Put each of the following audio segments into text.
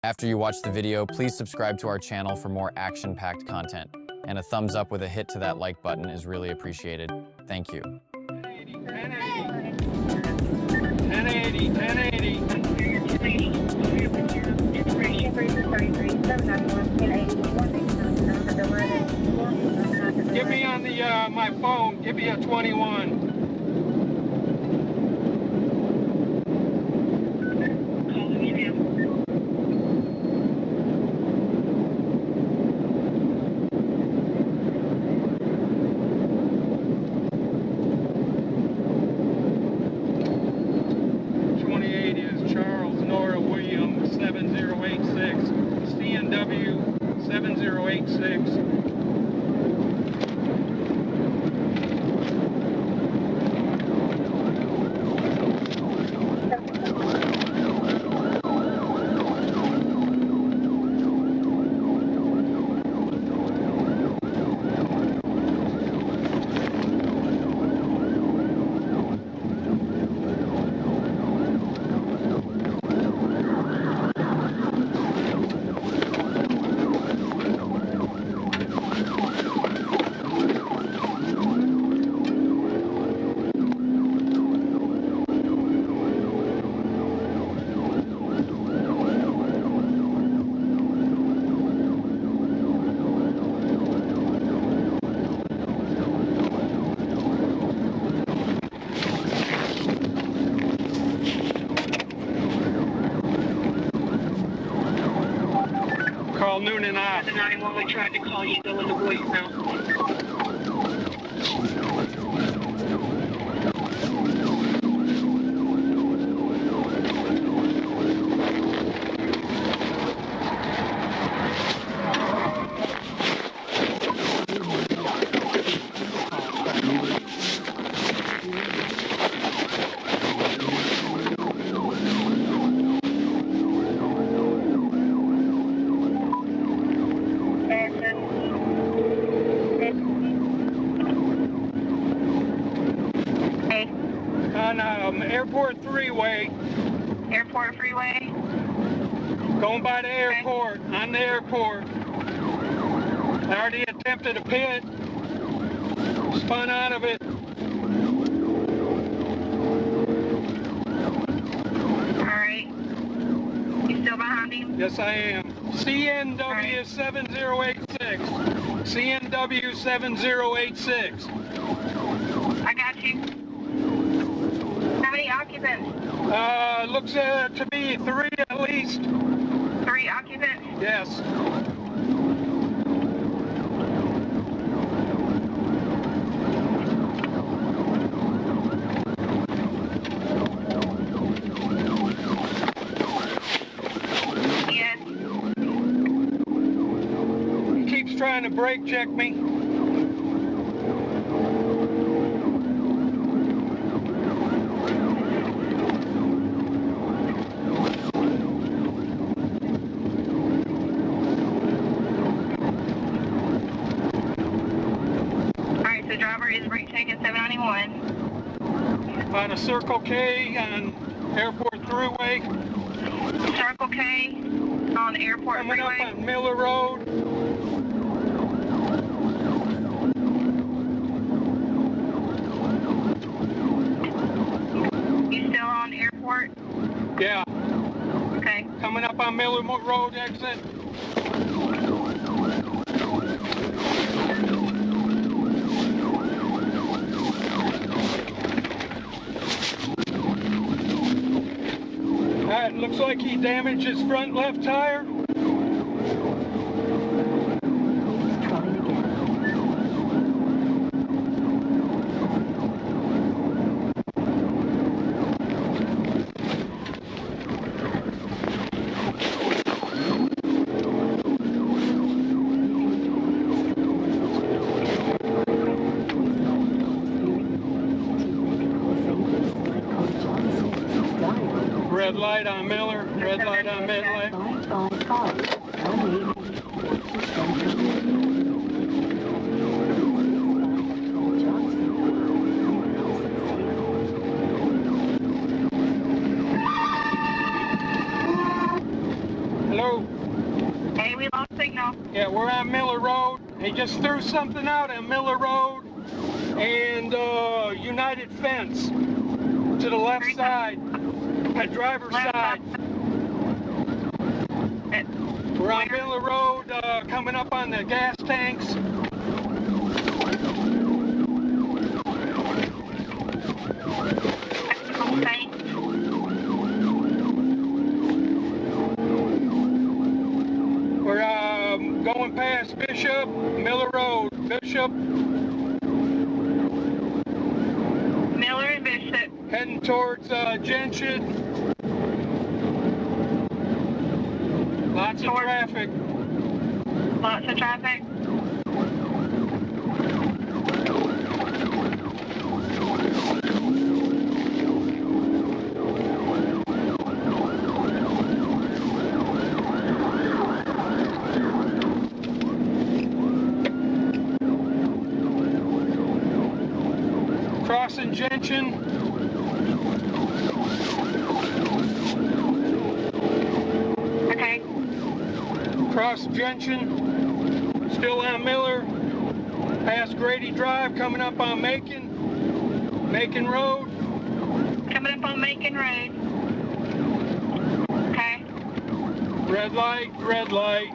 After you watch the video, please subscribe to our channel for more action-packed content. And a thumbs up with a hit to that like button is really appreciated. Thank you. 1080, 1080. Give me on the my phone, give me a 21. CNW 7086. Call noon and off. The 911 we tried to call you, go into voicemail. On Airport Freeway. Airport Freeway? Going by the airport, on the airport. I already attempted a pit. Spun out of it. Alright. You still behind him? Yes, I am. CNW 7086. CNW 7086. I got you. How many occupants? Looks to be 3 at least. 3 occupants? Yes. Yes. He keeps trying to brake check me. Driver is brake checking 791. On a Circle K on Airport Thruway. Circle K on Airport Coming Freeway. up on Miller Road. You still on Airport? Yeah. Okay. Coming up on Miller Road exit. It looks like he damaged his front left tire. Red light on Miller, red light on Midlake. Hello? you. Hey, we lost signal. Yeah, we're on Miller Road. He just threw something out on Miller Road and United Fence to the left side, the driver's side. We're on Miller Road, coming up on the gas tanks. Okay. We're going past Bishop, Miller Road, Bishop, Miller and Bishop. heading towards Genshin. Lots of traffic. Lots of traffic. Crossing Genshin. Okay. Cross Genshin. Still on Miller. Past Grady Drive, coming up on Macon Road. Coming up on Macon Road. Okay. Red light, red light.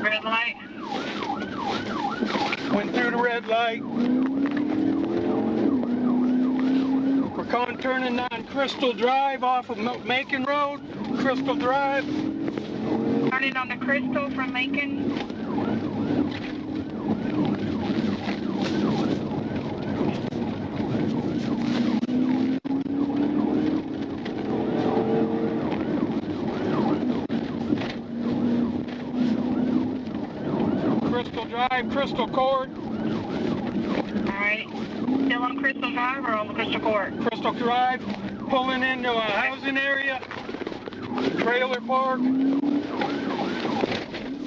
Red light. Went through the red light. We're turning on Crystal Drive off of Macon Road. Crystal Drive. Turning on the Crystal from Macon. Crystal Drive, Crystal Court. Alright. Still on Crystal Drive or on the Crystal Court? Crystal Drive, pulling into a housing area. Trailer park.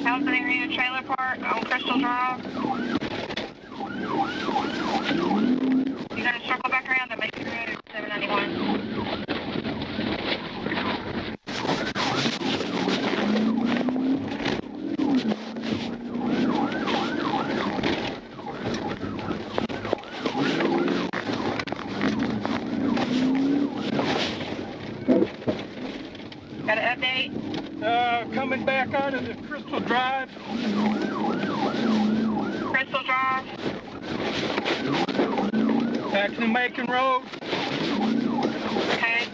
Housing area, trailer park on Crystal Drive. You gotta circle back around to Macon Road 791. Got an update? Coming back out of the Crystal Drive. Crystal Drive. Back to Macon Road. Okay.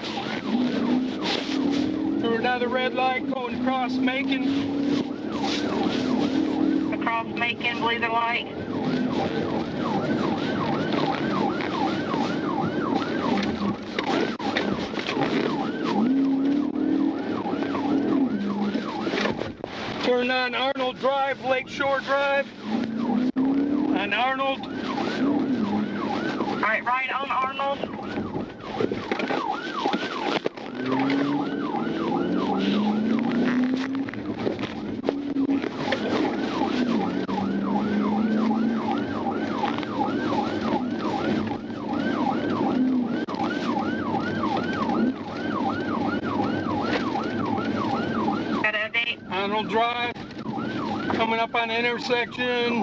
Through another red light, going across Macon. Across Macon, blazer light. Turn on Arnold Drive, Lakeshore Drive. On Arnold. Alright, right on Arnold. Got an update? Arnold Drive. Coming up on the intersection.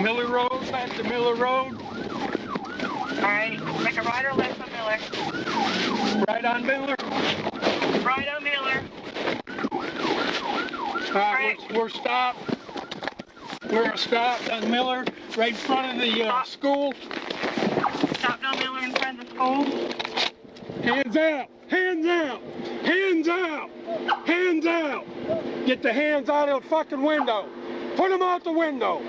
Miller Road, back to Miller Road. Alright, make a right or left on Miller? Right on Miller. Right on Miller. Alright, we're stopped. We're stopped on Miller, right in front of the school. Stopped on Miller in front of the school. Hands out! Hands out! Hands out! Hands out! Get the hands out of the fucking window! Put them out the window!